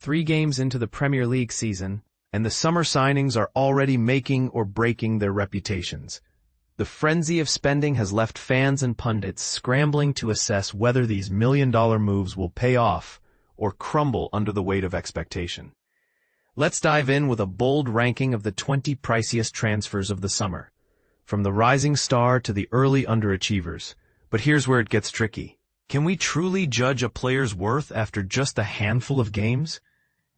3 games into the Premier League season, and the summer signings are already making or breaking their reputations. The frenzy of spending has left fans and pundits scrambling to assess whether these million-dollar moves will pay off or crumble under the weight of expectation. Let's dive in with a bold ranking of the 20 priciest transfers of the summer, from the rising star to the early underachievers. But here's where it gets tricky. Can we truly judge a player's worth after just a handful of games?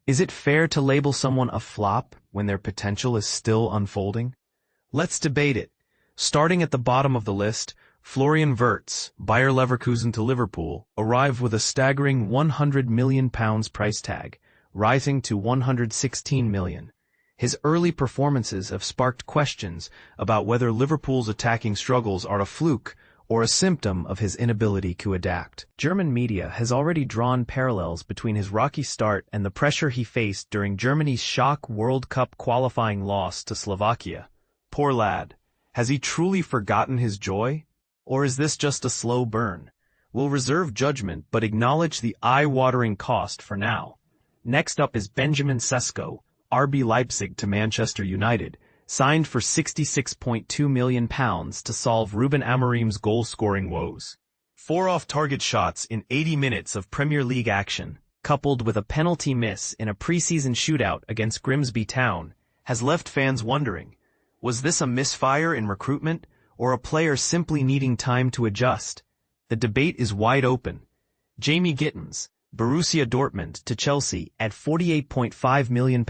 Is it fair to label someone a flop when their potential is still unfolding? Let's debate it. Starting at the bottom of the list, Florian Wirtz, Bayer Leverkusen to Liverpool, arrived with a staggering £100 million price tag, rising to £116 million. His early performances have sparked questions about whether Liverpool's attacking struggles are a fluke or a symptom of his inability to adapt. German media has already drawn parallels between his rocky start and the pressure he faced during Germany's shock World Cup qualifying loss to Slovakia. Poor lad. Has he truly forgotten his joy? Or is this just a slow burn? We'll reserve judgment but acknowledge the eye-watering cost for now. Next up is Benjamin Sesko, RB Leipzig to Manchester United, signed for £66.2 million to solve Ruben Amorim's goal-scoring woes. 4 off-target shots in 80 minutes of Premier League action, coupled with a penalty miss in a preseason shootout against Grimsby Town, has left fans wondering, was this a misfire in recruitment, or a player simply needing time to adjust? The debate is wide open. Jamie Gittins, Borussia Dortmund to Chelsea at £48.5 million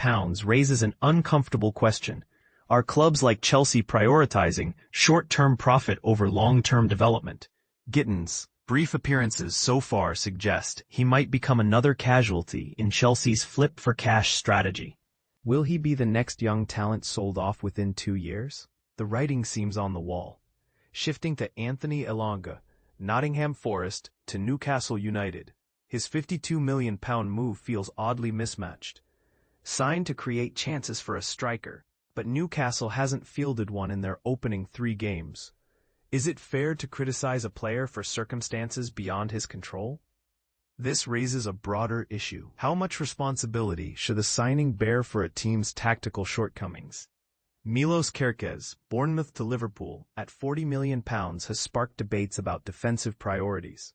raises an uncomfortable question. Are clubs like Chelsea prioritizing short-term profit over long-term development? Gittins' brief appearances so far suggest he might become another casualty in Chelsea's flip-for-cash strategy. Will he be the next young talent sold off within 2 years? The writing seems on the wall. Shifting to Anthony Elanga, Nottingham Forest to Newcastle United. His £52 million move feels oddly mismatched. Signed to create chances for a striker, but Newcastle hasn't fielded one in their opening 3 games. Is it fair to criticize a player for circumstances beyond his control? This raises a broader issue. How much responsibility should the signing bear for a team's tactical shortcomings? Milos Kerkez, Bournemouth to Liverpool, at £40 million has sparked debates about defensive priorities.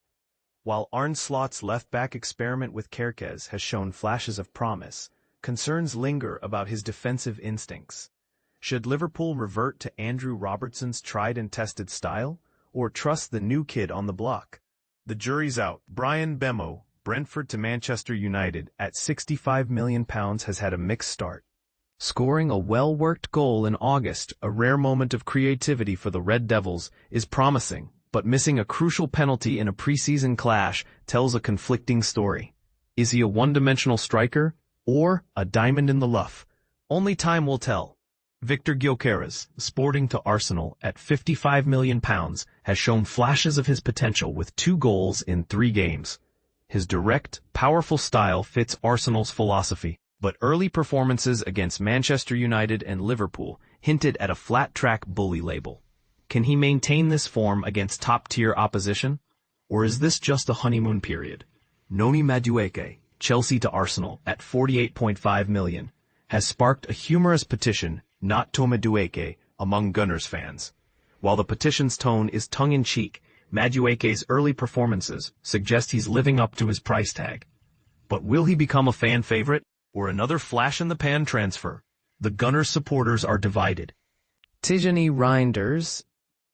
While Arne Slot's left-back experiment with Kerkez has shown flashes of promise, concerns linger about his defensive instincts. Should Liverpool revert to Andrew Robertson's tried-and-tested style, or trust the new kid on the block? The jury's out. Brian Bemo, Brentford to Manchester United, at £65 million has had a mixed start. Scoring a well-worked goal in August, a rare moment of creativity for the Red Devils, is promising, but missing a crucial penalty in a preseason clash tells a conflicting story. Is he a one-dimensional striker, or a diamond in the rough? Only time will tell. Victor Gyökeres, Sporting to Arsenal, at £55 million, has shown flashes of his potential with 2 goals in 3 games. His direct, powerful style fits Arsenal's philosophy, but early performances against Manchester United and Liverpool hinted at a flat-track bully label. Can he maintain this form against top-tier opposition? Or is this just a honeymoon period? Noni Madueke, Chelsea to Arsenal, at £48.5 million, has sparked a humorous petition, not to Madueke, among Gunners fans. While the petition's tone is tongue-in-cheek, Madueke's early performances suggest he's living up to his price tag. But will he become a fan favorite, or another flash-in-the-pan transfer? The Gunners supporters are divided. Tijani Reinders,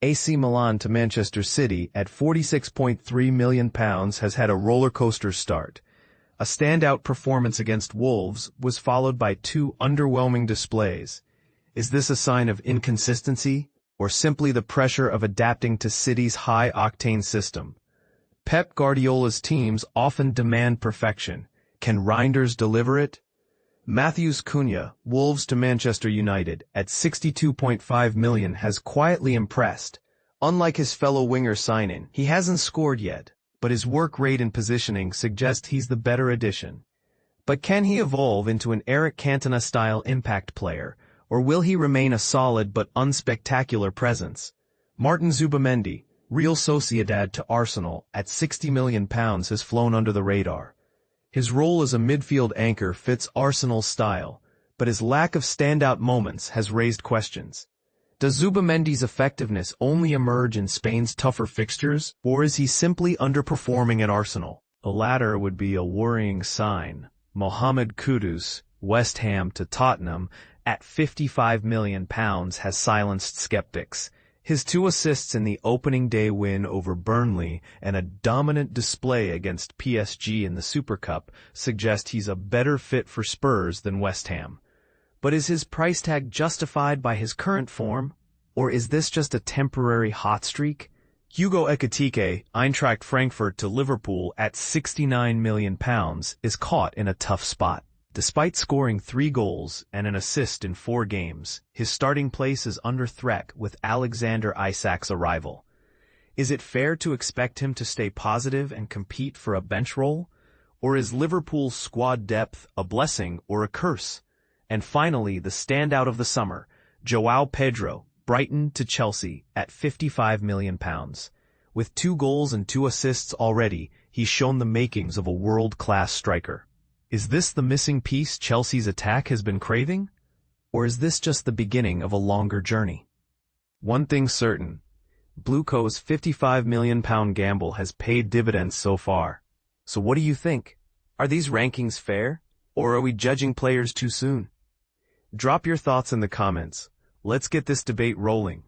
AC Milan to Manchester City, at £46.3 million has had a roller-coaster start. A standout performance against Wolves was followed by 2 underwhelming displays. Is this a sign of inconsistency, or simply the pressure of adapting to City's high-octane system? Pep Guardiola's teams often demand perfection. Can Reinders deliver it? Matheus Cunha, Wolves to Manchester United, at £62.5 million has quietly impressed. Unlike his fellow winger signing, he hasn't scored yet, but his work rate and positioning suggest he's the better addition. But can he evolve into an Eric Cantona-style impact player, or will he remain a solid but unspectacular presence? Martin Zubamendi, Real Sociedad to Arsenal, at £60 million has flown under the radar. His role as a midfield anchor fits Arsenal's style, but his lack of standout moments has raised questions. Does Zubamendi's effectiveness only emerge in Spain's tougher fixtures, or is he simply underperforming at Arsenal? The latter would be a worrying sign. Mohamed Kudus, West Ham to Tottenham, at £55 million has silenced skeptics. His 2 assists in the opening day win over Burnley and a dominant display against PSG in the Super Cup suggest he's a better fit for Spurs than West Ham. But is his price tag justified by his current form, or is this just a temporary hot streak? Hugo Ekitike, Eintracht Frankfurt to Liverpool at £69 million, is caught in a tough spot. Despite scoring 3 goals and an assist in 4 games, his starting place is under threat with Alexander Isak's arrival. Is it fair to expect him to stay positive and compete for a bench role? Or is Liverpool's squad depth a blessing or a curse? And finally, the standout of the summer, João Pedro, Brighton to Chelsea at £55 million. With 2 goals and 2 assists already, he's shown the makings of a world-class striker. Is this the missing piece Chelsea's attack has been craving? Or is this just the beginning of a longer journey? One thing's certain, Blueco's £55 million gamble has paid dividends so far. So what do you think? Are these rankings fair? Or are we judging players too soon? Drop your thoughts in the comments. Let's get this debate rolling.